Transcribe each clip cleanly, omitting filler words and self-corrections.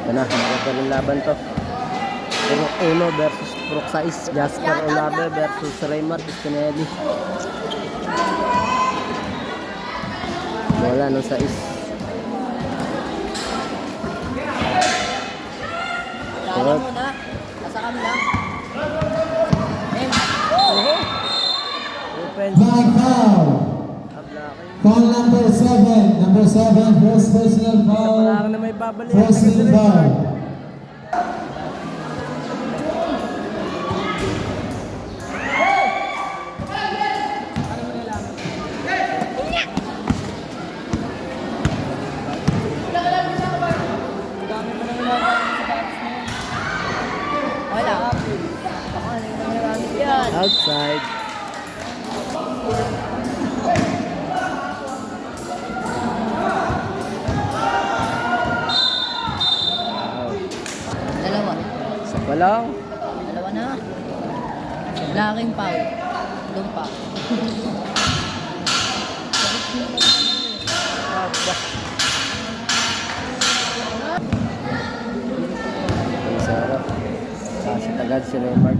Ito na, magagaling laban to. Purok 1 versus Purok 6. Jasper Olave versus Raymar Spinelli. Wala nung 6. Kala mo na. Nasakam lang. Open. Flag foul. Foul number 7. Number 7, first personal foul. Wala na may babalik. Personal foul. Wala. Baka ano yung nagamit yan. Outside. Dalawa. Isa pa lang. Dalawa na. Laking foul. Doon pa. Aba. Ang sarap. Kasi tagad si Raymar.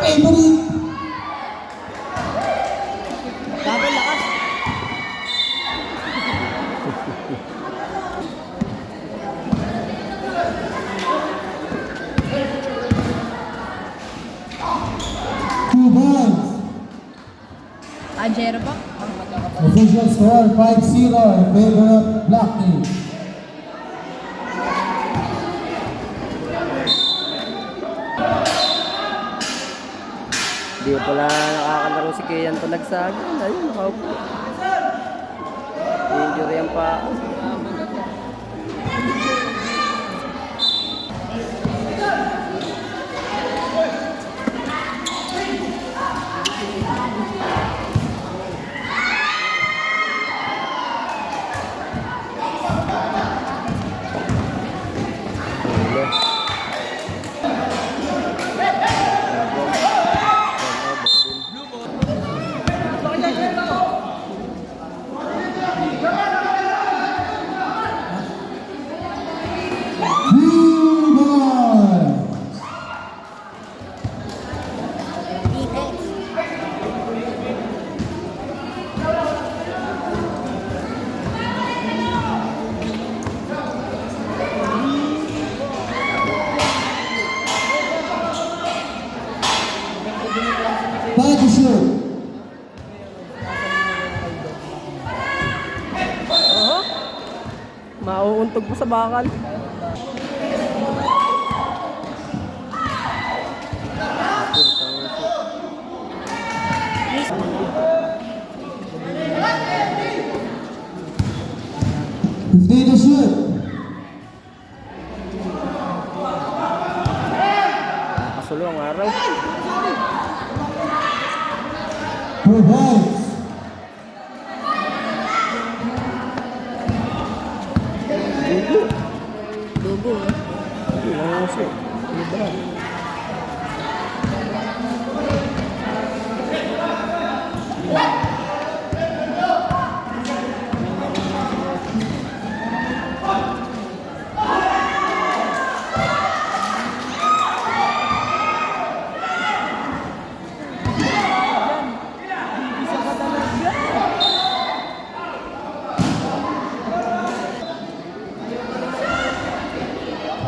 Avery. Double lakas. Two balls. Anjero ba? Official score 5-0 in favor of Black Team. Hindi pala nakakalaro si Kian Talagsagan. Ayun, nakaupo. Injury ang pa. Blue ball. Time to shoot. Oho. Mauuntog pa sa bakal. Fifteen to shoot. Nakasulo ang araw. Four balls. Dugo. Nanguso. Iba.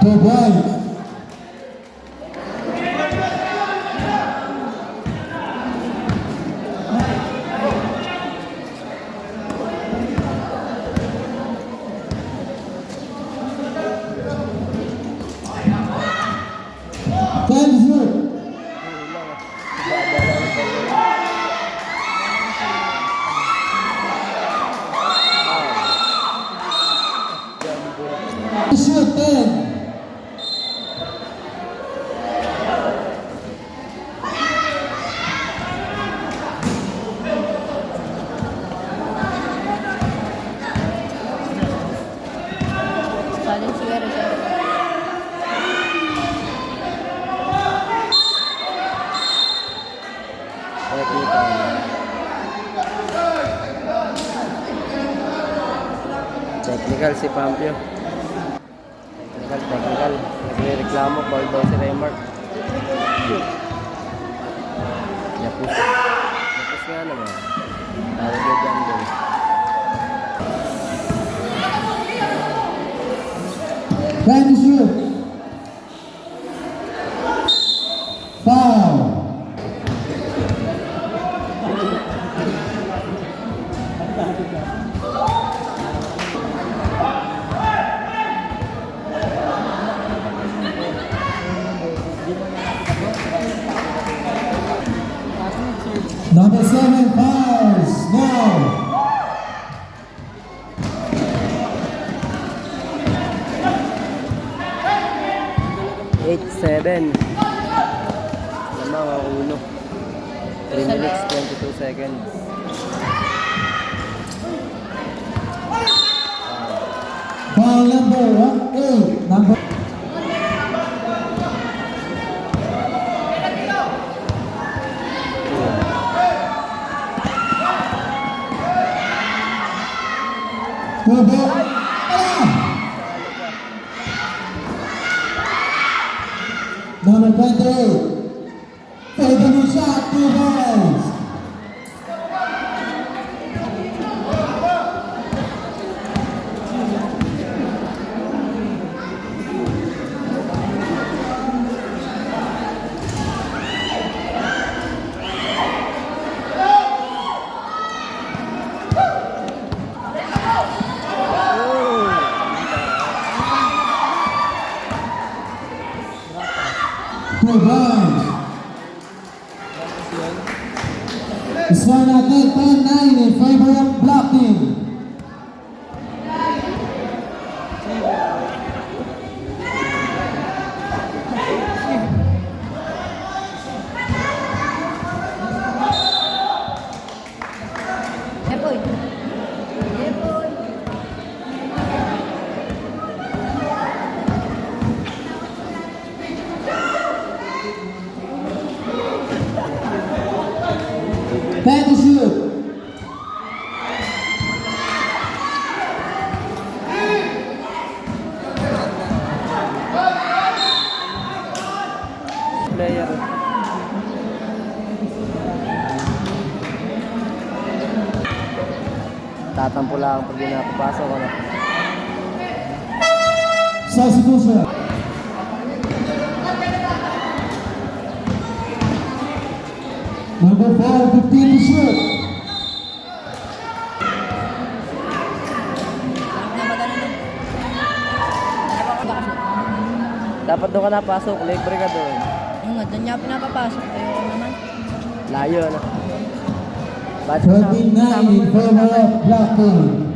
Two balls. Time to shoot. Shoot 10. Technical si Pampio. Technical. Nagre-reklamo, ball daw si Raymart. Yapus nga naman. Tawag yung jungle. Time to shoot. Foul. Number 7 fouls. Now. 8-7. Lamang ang uno. 3 minutes, 22 seconds. Foul number 8. Number. Number. Number 28. Favorable shot, 2 balls. Two balls. Score natin 10-9 in favor of Black Team. Epoy. Epoy. Time to shoot. Player. Tatampo lang pag di nakapasok. Ano? Substitution. Number 4, 15 to shoot. Dapat doon ka napasok. Libre ka doon. Yung nga, doon niya pinapapasok. Ayoko naman. Layo na. Ba't sa 13-9 in favor of Black Team.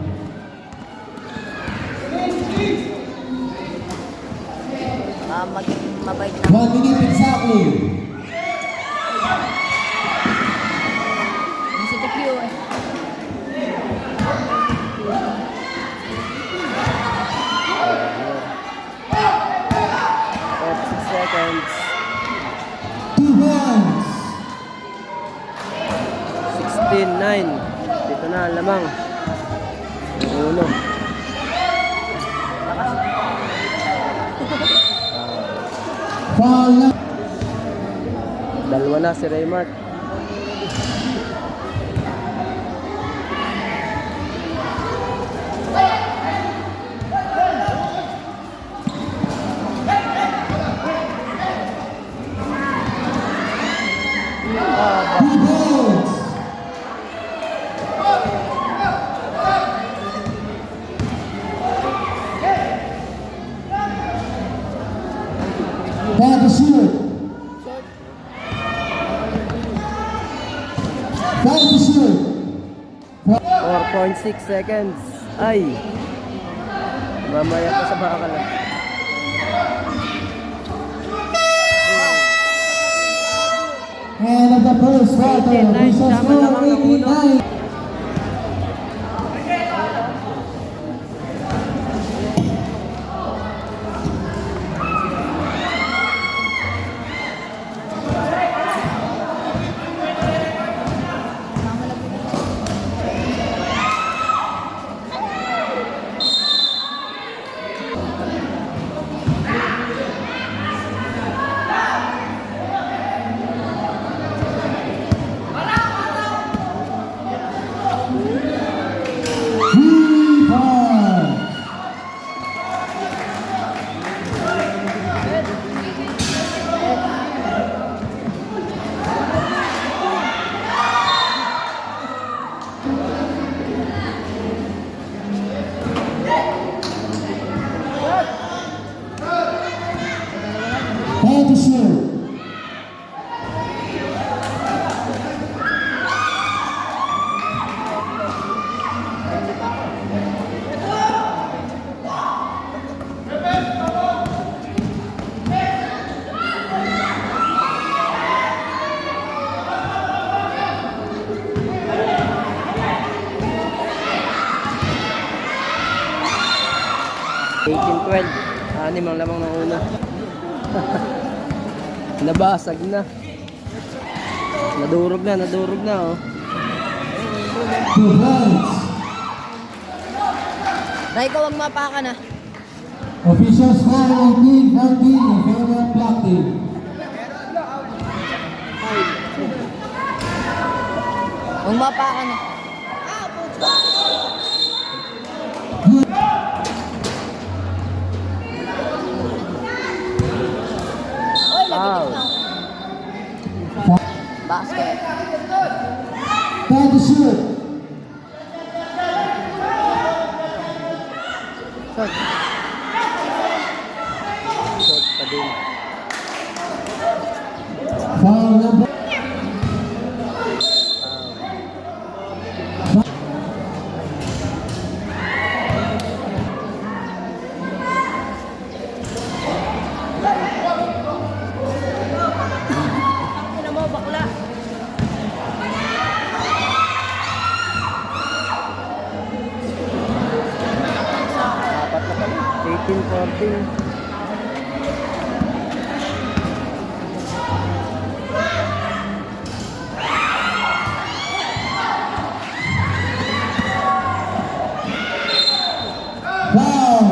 Maging mabait na. 1 minute exactly. Si TQ eh. Oh, 6 seconds. 2 balls. 16-9. Dito na, lamang. Uno. Foul number. Dalawa na si Raymart. Two balls. Time to shoot. Time to shoot. 4.6 seconds. Ay. Mamaya pa sa bakal. End of the first quarter. 18-9, Official sama score lamang ng uno. 18-9. 18-12. Anim ang lamang ng ulo. Nabasag na. Nadurog na oh. 2 points. Ray, ikaw wag mapaka na. Official score 18-14 in favor of Black Team. Wag mapaka na. Oy, Foul. lagi na. Basket. Time to shoot. Shot. Shot pa din. Foul number. Ano mo, bakla? Apat na pala. 18-14. Foul.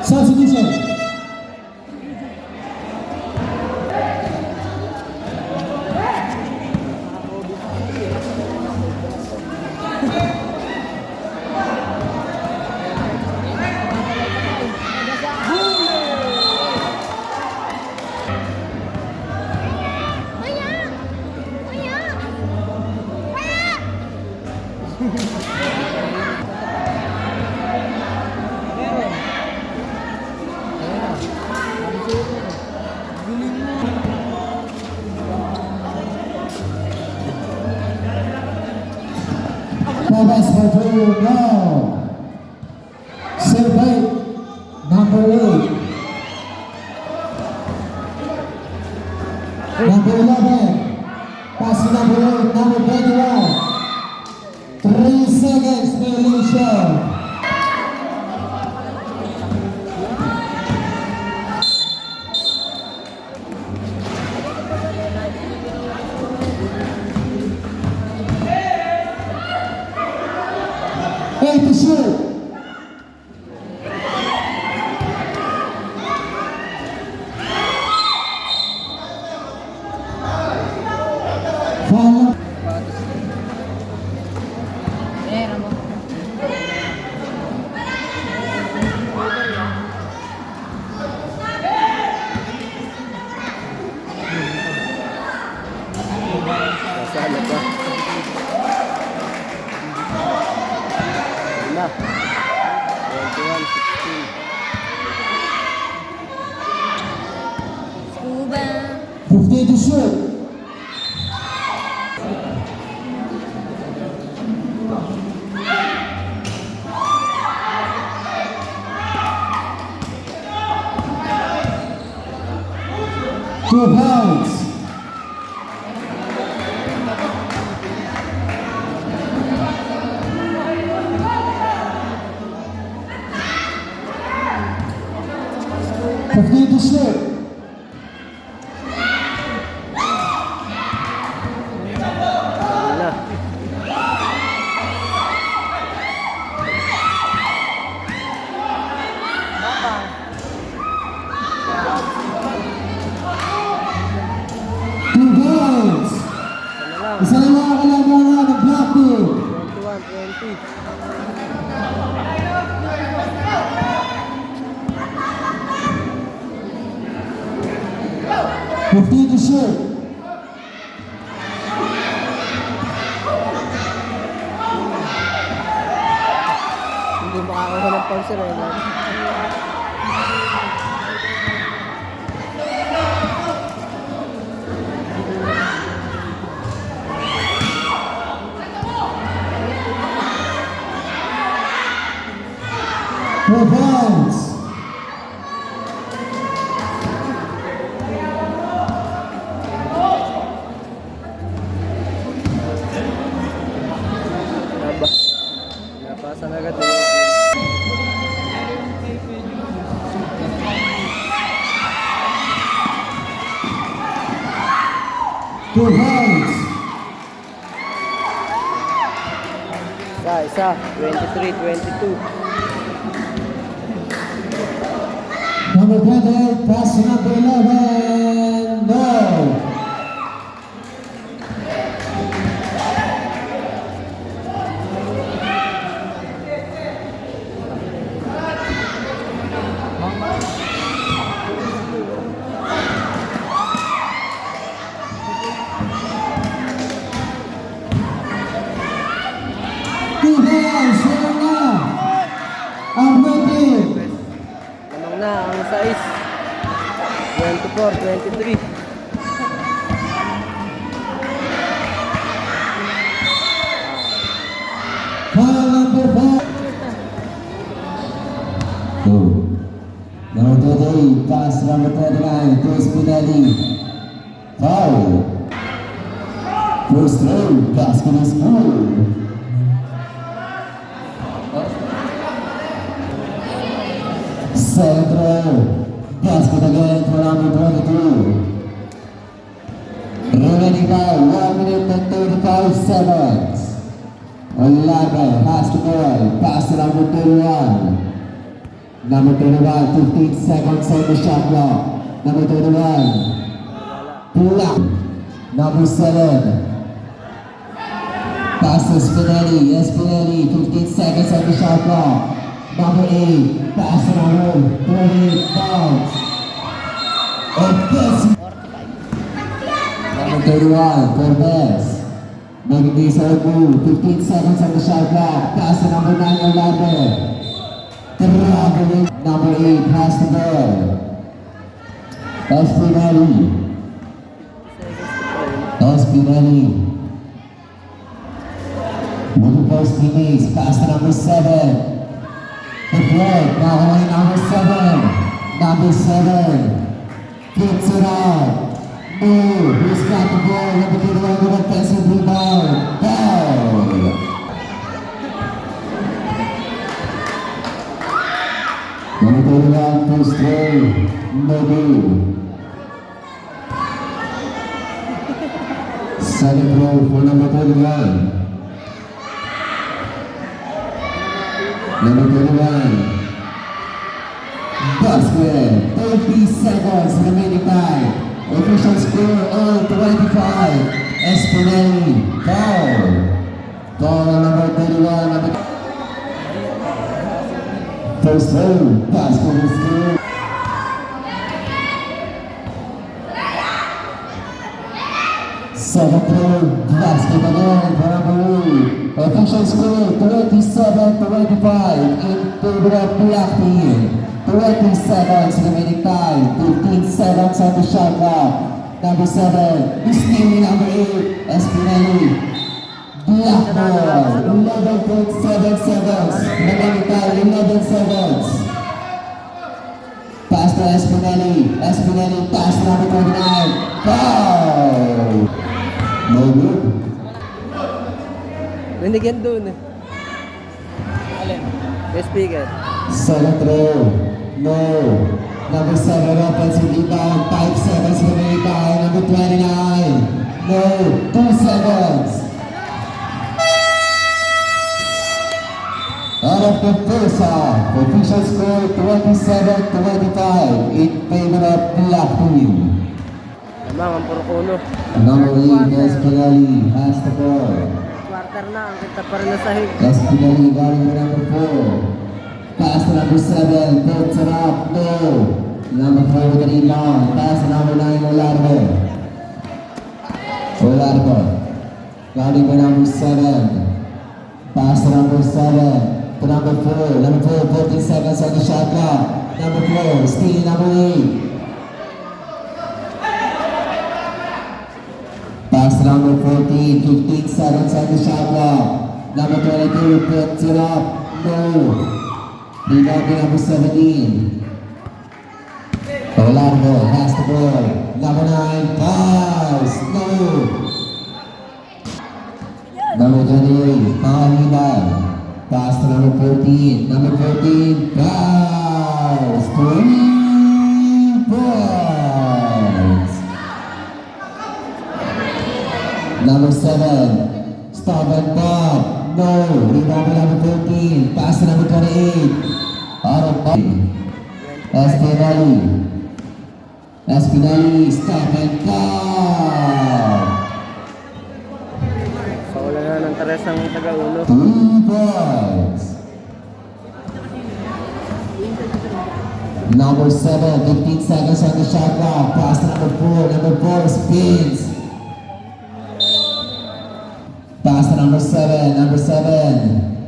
Substitution. Pass for two now. Survey number 8. Number 11. Pass to number 8, number 21. 3 seconds violation. Eight to shoot. Foul. Meron mo. Nasala pa. Wala. 21-16. Scuba. 15 to shoot. Two points. Fifteen to shoot. Wala. Two points. Ano lang. Isa na mga kalabangan ng Black Team. 21-20. Fifteen to shoot. Hindi makakakuha ng sponsor eh. No? Two points. 2 points. Isa, 23-22. Number 28, pass to number 11. No. Lamang na ang size. 24-23. Foul number 5. Number 28, pass number 29, to Spinelli. Foul. First throw, basket is good. Second throw, basket again for number 22. Remaining by 1 minute and 35 seconds. Olave has the ball, pass to number 31. Number 31, 15 seconds on the shot clock. Number 31, Pula. Number 7, pass to Spinelli. Spinelli, 15 seconds on the shot clock. Number 8, pass to number 28, bounce. And this, number 31, Cortez. Making this hard move, 15 seconds on the shot clock. Pass to number 9, Olave. Number 8 has the ball. Spinelli. Looking for his teammates. Pass to number 7. The flag now on number 7. Number 7 kicks it out. Oh, who's got the ball? Number 21 with a defensive rebound. Foul. Number 31, first throw, no good. Second throw for number 31. Number 31. Basket, 30 seconds remaining time. Official score on 25. Spinelli, foul. Foul on number 31. First throw, basket is good. Second throw, basket again for number 8. Official score 27-25 in favor of Black Team. 20 seconds remaining time. 15 seconds on the shot clock. Number 7, stealing number 8, Spinelli. Black ball, 11.7 seconds. Remaining time, 11 seconds. Pass to Spinelli. Spinelli, pass to number 29. Foul! No good. Nandiyan dun eh. Alin? May speaker. Second throw. No. Number 7, offensive rebound. 5 seconds remaining time. Number 29. No. 2 seconds. Out of the first half, official score 27-25 in favor of Black Team. Lamang ang Purkuno. Number 8, Spinelli has the ball. Quarter na, ang kita pa rin na sahig. Spinelli guarding the number 4. Pass to number 7, puts it up, no. Number 4 with the rebound. Pass to number 9, Olave. Guarding the number 7. Pass to number 7. To number 4. Number 4, 14 seconds on the shot clock. Number 4, stealing number 8. Pass to number 14, 15 seconds on the shot clock. Number 22 puts it up, no. Rebounding number 17. Orlando has the ball. Number 9, pass, no. Number 28, Pangalinan. Pass to number 14. Number 14, pass. 3 points. Number 7, stop and pop. No. Rebound by number 14. Pass to number 28. Out of bounds. Espinali, stop and pop. So wala na ng tres ang taga-uno. 2 points. Number 7, 15 seconds on the shot clock. Pass to number 4. Number 4 spins. Pass to number 7. Number 7.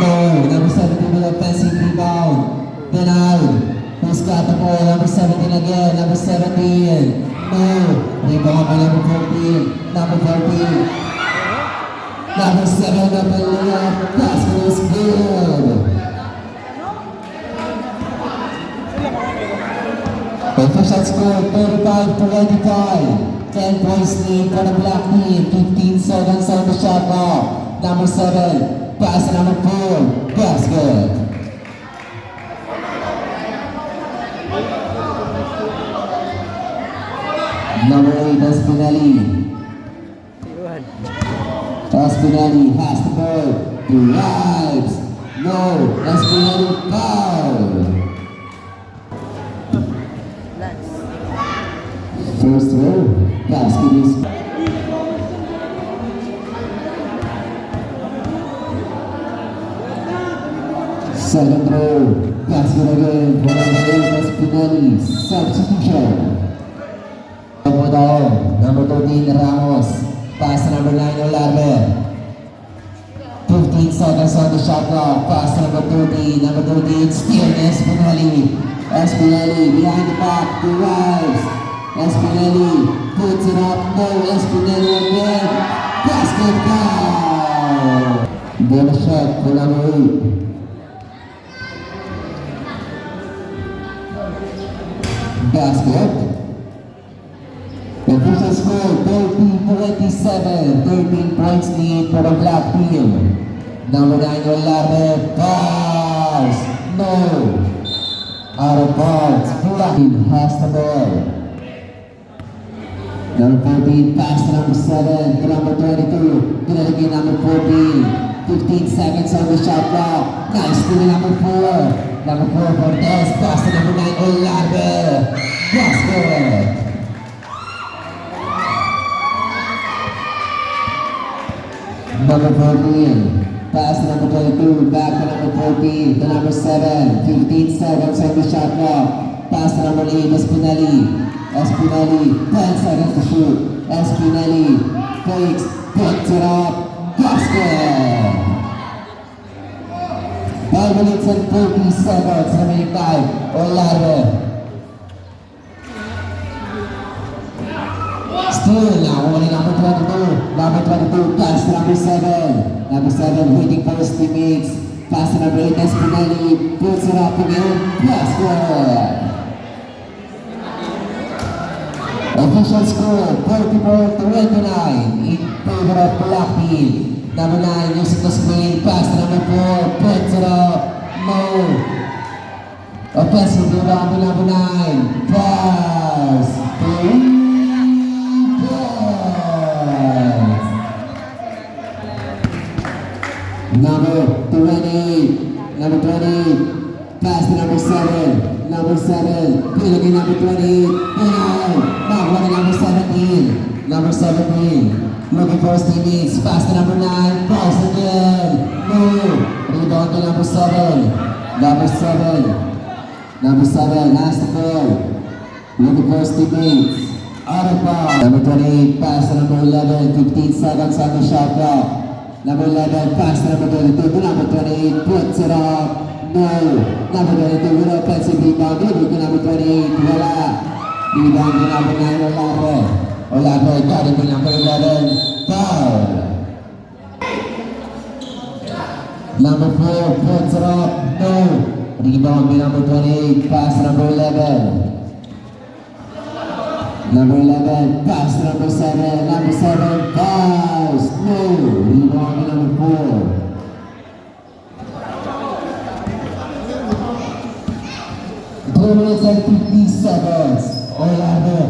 No. Number 17 with offensive rebound. Denied. Who's got the ball? Number 17 again. Number 17. No. Rebound by number 14. Number 14. Number 7 up and layup. Basket is good. Official score 35-25. 10 points lead for the black team. 15 seconds on the shot clock. Number 7. Pass to number 4. Basket. Number 8, Espinali. Yun. Espinali has the ball. Drives. No. Espinali foul. First row. Basket is. Second row. Basket again. For number 8, Espinali. Substitution. Number 13, Ramos. Pass to number 9, Olave. 15 seconds on the shot clock. Pass to number 13. Number 13, still Espinali. Espinali behind the back. Derives. Espinali puts it up. No, Espinali again. Basket foul. Then a shot for number 8. Basket. Official score 30-27, 13 points lead for the black team. Number 9, Olave, pass, no, out of bounds. Black team has the ball. Number 14, pass to number 7, to number 22, Dinalagay number 14, 15 seconds on the shot clock. Nice to number 4. Number 4, Cortez, pass to number 9, Olave, basket. Number 14, pass to number 22, back to number 14, to number 7, 15 seconds on the shot clock. Pass to number 8, Espinali. Espinali, 10 seconds to shoot. Espinali, fakes, puts it up, basket! 5 minutes and 30 seconds remaining time. Olave. Still now only number 22. Number 22 pass to number 7. Number 7 waiting for his teammates. Pass to number 8 Espinali. Puts it up again. Basket. Official score 44-29 in favor of black team. Number 9 using the screen. Pass to number 4. Puts it up. No. Offensive rebound to number 9. Pass. Number 20, pass to number 7, number 7, pinagay number 20, back to number 17, number 17, looking for his teammates, pass to number 9, pass again, no, rebound to number 7, number 7, has the ball, looking for his teammates, out of bounds, number 28, pass to number 11, 15 seconds on the shot clock. Number 11, pass to number 22, to number 28, puts it up, no. Number 22 with offensive rebound, delivery to number 28, wala. Rebound to number 9, Olave, got it to number 11, foul. Number 4, puts it up, no. Rebound to number 28, pass to number 11. Number 11, pass to number 7, number 7, pass, no, rebound to number 4. Two minutes and 50 seconds, Olave,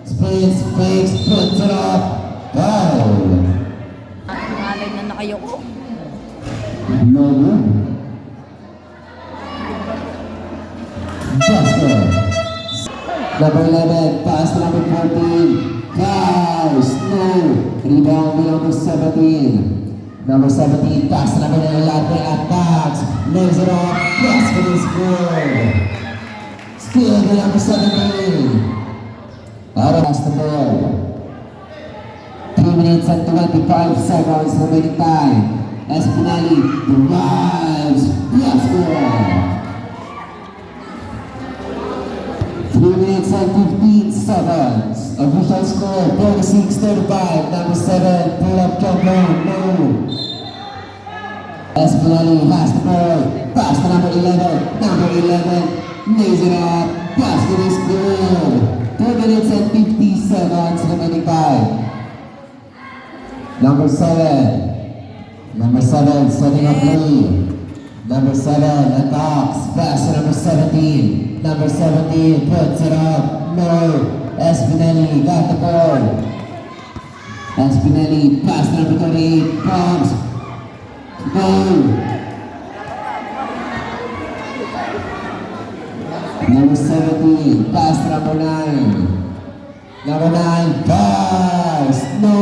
spins, fakes, puts it up, Number 11, pass to number 14. Fouls. No. Rebound by number 17. Number 17, pass to number 9, Latte attacks. Lays it off. Basket is good. Still by number 17. Out of the ball. 3 minutes and 25 seconds remaining time. Espinali drives. Basket. 3 minutes and 15 seconds. Official score 36-35. Number 7, pull up jumper. No. Espinali has the ball. Pass to number 11. Number 11 lays it up. Basket is good. 2 minutes and 50 seconds remaining time. Number 7. Number 7 setting up play. Number 7 attacks. Pass to number 17. Number 17 puts it up. No. Espinelli got the ball. Espinelli pass to number 28. Bombs. No. Number 17 pass to number 9. Number 9 pass. No.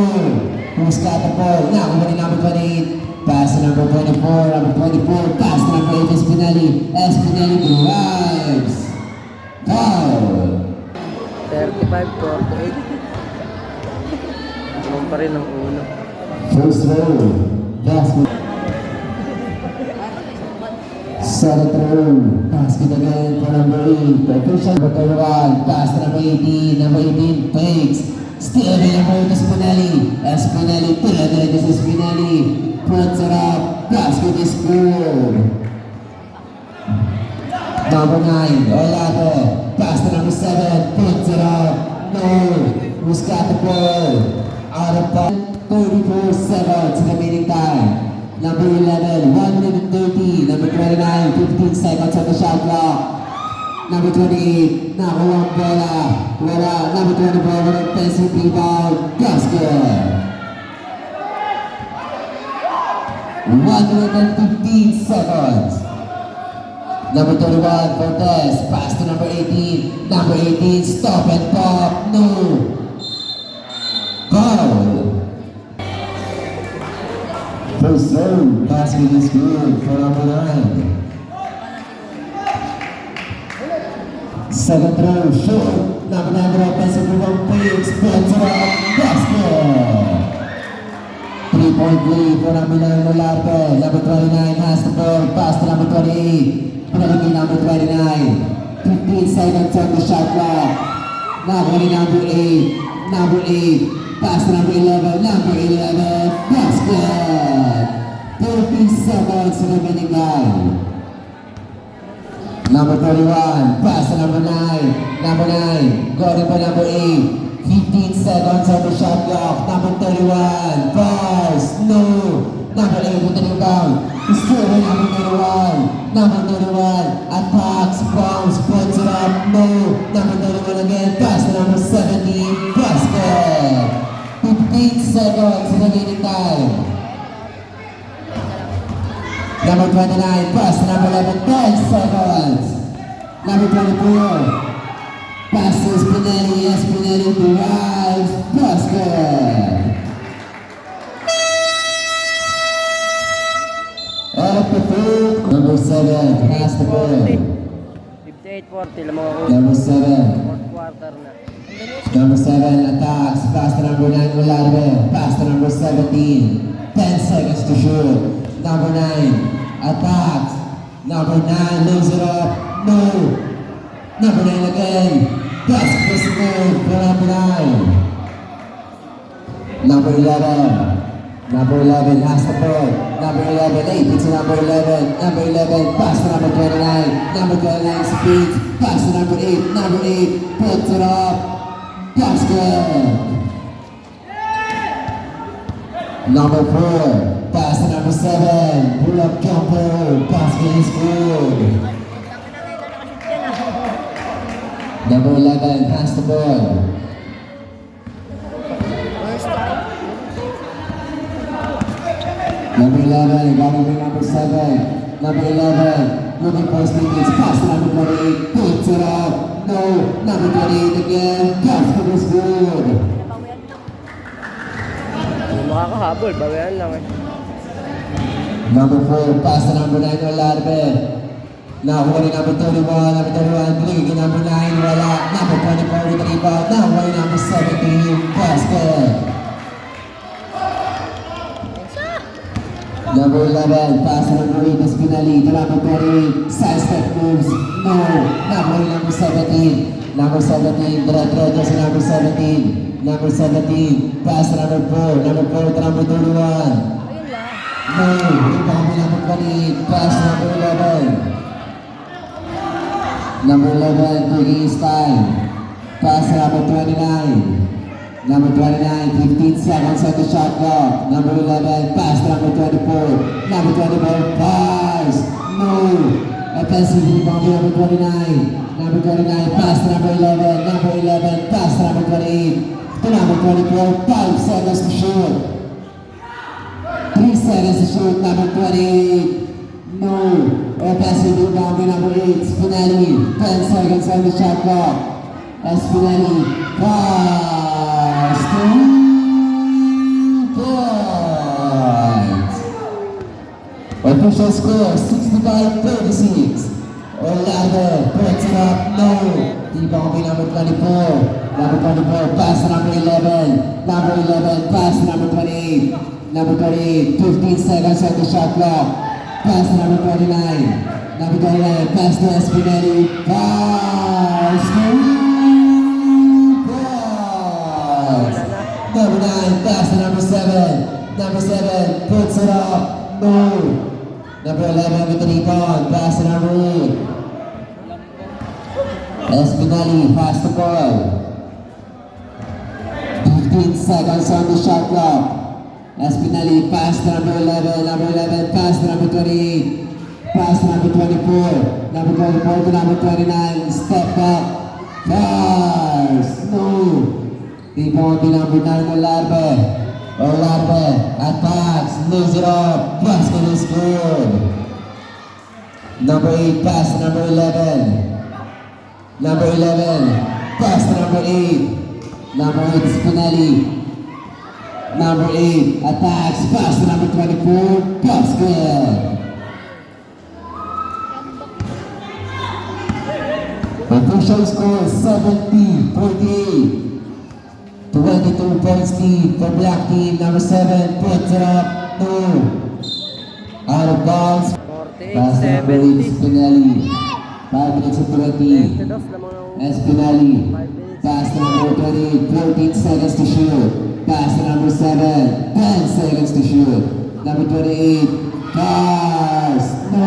Who's got the ball? Now number 28. Pass to number 24. Number 24 pass to number 8. Espinelli. Espinelli drives. Foul. 35-48. Naman pa rin ang uno. First row. Basket. Set through. Basket again for number 8. Official number 1. Pass to number 18. Number 18 fakes. Still by number 8 Espinelli. Espinelli. Tira-tira to Espinelli. Puts it up. Basket is good. Number 9, Olate. Pass to number 7, puts it up. No. Who's got the ball? Out of bounds. 34 seconds remaining time. Number 11, 1 minute and 30. Number 29, 15 seconds on the shot clock. Number 28, nakuha ang bola. Wala. Number 24, with a offensive rebound. Basket. 1 minute and 15 seconds. Number 31, Cortez, pass to number 18. Number 18, stop and pop. No. Foul. First serve, basket is good for number 9. Second throw, short. Number 9, offensive rebound, fakes, puts it up. Basket. 3-point lead for number 9, Olarte. Number 29 has the ball, pass to number 28. Penalty number 29. 15 seconds on the shot clock. Now number 8. Number 8. Pass to number 11. Number 11. Basket. 30 seconds remaining time. Number 31. Pass to number 9. Number 9. Going by number 8. 15 seconds on the shot clock. Number 31. Pass. No. Number 8 with the rebound. Still with number 31. Number 31 attacks, bounce, puts it up, no. Number 31 again, pass to number 17, basket. 15 seconds remaining time. Number 29, pass to number 11, 10 seconds. Number 24, pass to Spinelli, Spinelli drives, basket. Out of the field, number 7 has the ball. 58-40 lang mga uno. Number 7. Fourth quarter na. Number 7 attacks. Pass to number 9 Olarte. Pass to number 17. 10 seconds to shoot. Number 9 attacks. Number 9 lays it up. No. Number 9 again. Basket is good for number 9. Number 11. Number 11 has the ball. Number 11, 8 to number 11. Number 11, pass to number 29. Number 29 speeds. Pass to number 8. Number 8 puts it up. Basket. Number 4, pass to number 7. Pull up jumper. Basket is good. Number 11 has the ball. Number 11, guarding by number 7. Number 11, looking for his teammates. Pass to number 28. Puts it up. No. Number 28 again. Basket is good. Hindi makakahabol, bawian lang eh. Number 4, pass to number 9, Olarbe. Nakuha ni number 31, bigay number 9, wala. Number 24 with the rebound. Nakuha ni number 17, basket. Number 11, pass to number 8, Espinali. To number 28, side step moves. No. Nakuha ni number 17. Number 17, diretso si number 17. Number 17, pass to number 4. Number 4 to number 31. No, rebound by number 20, pass to number 11. Number 11, taking his time. Pass to number 29. Number 29, 15 seconds on the shot clock. Number 11, pass to number 24. Number 24, pass. No. Offensive rebound by number 29. Number 29, pass to number 11. Number 11, pass to number 28. To number 24, 5 seconds to shoot. 3 seconds to shoot, number 28. No. Offensive rebound by number 8, Spinelli. 10 seconds on the shot clock. Spinelli. Pass. 2 points. Official score 65-36. Orlando puts it up. No. Rebound by number 24. Number 24, pass to number 11. Number 11, pass to number 28. Number 28, 15 seconds on the shot clock. Pass to number 29. Number 29, pass to Espinelli. Pass. Pass. Number 9, pass to number 7. Number 7, puts it up. No. Number 11 with the rebound. Pass to number 8. Espinelli has the ball. 15 seconds on the shot clock. Espinelli pass to number 11, number 11 pass to number 28, pass to number 24, number 24 to number 29, step back, pass, no. Rebound to number 9, Olarbe attacks, lose it up, basket is good. Number 8 pass to number 11, number 11 pass to number 8, number 8 Spinelli. Number 8 attacks, pass to number 24, basket. Official score 70-48. 22 points lead for black team. Number 7 puts it up. No. Out of bounds. Pass to number 8 Spinelli. 5 minutes and 20. Espinelli. Pass to number 28, 14 seconds to shoot. Pass to number 7, 10 seconds to shoot. Number 28, pass, no.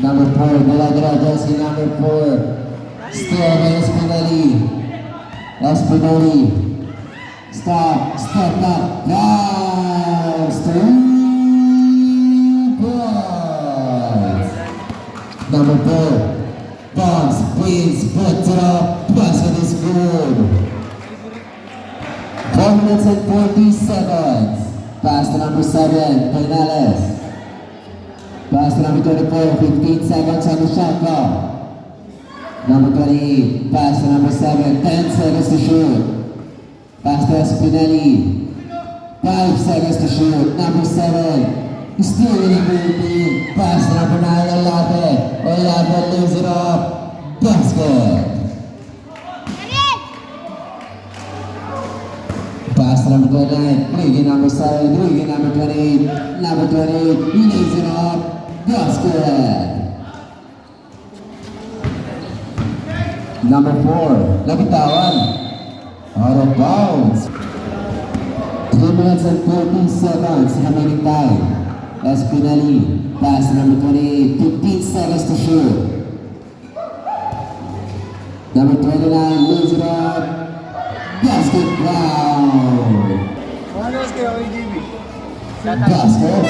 Number 4, Dela Jesse, number 4. Still by Espinelli. Stop, step up, pass, 3 points. Number 4, Bombs, Queens, puts it up, basket is good. 4 minutes and 40 seconds. Pass to number 7, Penales. Pass to number 24, 15 seconds on the shot clock. Number 28, pass to number 7, 10 seconds to shoot. Pass to Spinelli, 5 seconds to shoot. Number 7, still in the lead. Pass to number 9, Olave leaves it up. Basket. Pass to number 29, bringing number 7, bringing number 28, number 28, lays it up, basket. Number 4, Labitawan, out of bounds. 3 minutes and 40 seconds remaining time. Espinelli, pass to number 28, 15 seconds to shoot. Number 29, lays it up. Basket round. Basket.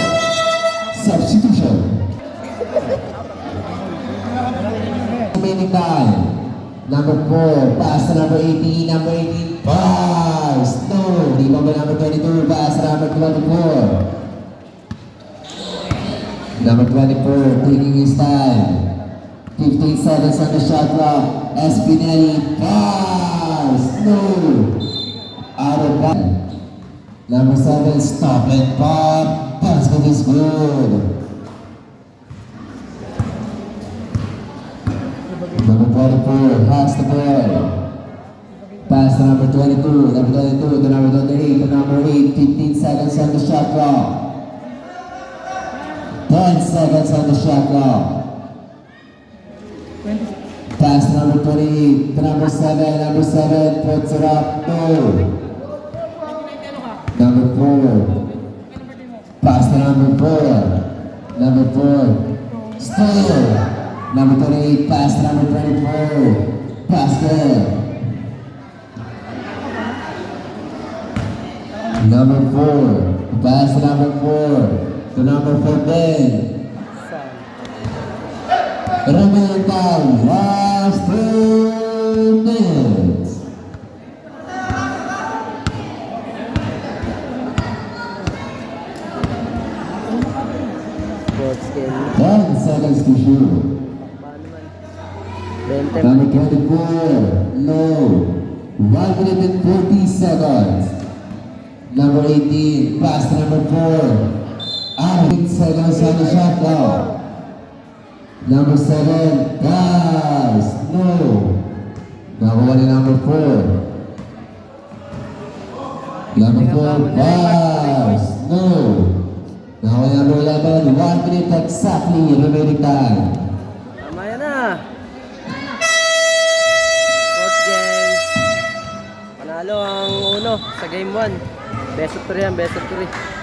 Substitution. Remaining time. Number 4, pass to number 18, number 18, pass. No, rebound by number 22, pass to number 24. Number 24, taking his time. 15 seconds on the shot clock. Espinelli pass. No. Out of bounds. Number 7, stop and pop. Basket is good. Number 44 has the ball. Pass to number 22, number 22 to number 28, to number 8, 15 seconds on the shot clock. 10 seconds on the shot clock. Pass to number 28, to number 7 puts it up, no. Number 4. Pass to number 4. Number 4. Still. Number 28, pass to number 24. Basket. Number 4. Pass to number 4. To number 14. Remaining time. Last 2 minutes. Sports game. 10 seconds to shoot. Paano man? 20. Number 24, no. 1 minute and 40 seconds. Number 18, pass to number 4. 8 seconds on the shot clock. Number 7, pass, no. Number 1 and number 4. Number 4, pass, no. Now number 11, 1 minute exactly remaining time. Tama yan na. Sports games. Panalo ang uno sa game 1. Best of 3 yan, best of 3.